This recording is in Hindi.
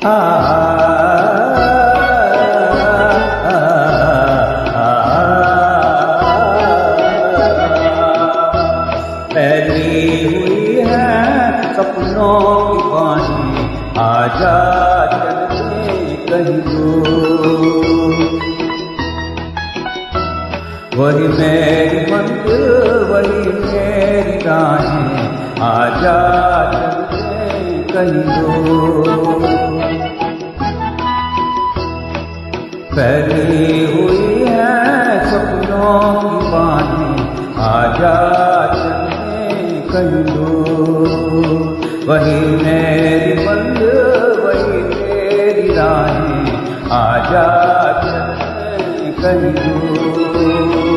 आ, फैली हुई है सपनों की बानी, आजा चलते कहीं दूर। वही मेरी मंजिल वही मेरी राहें, आजा चलते कहीं दूर। फैली हुई है सपनों की बानी, आजा चलते कहीं दूर। वही मेरी मंजिल वही मेरी राहें, आजा चलते कहीं दूर।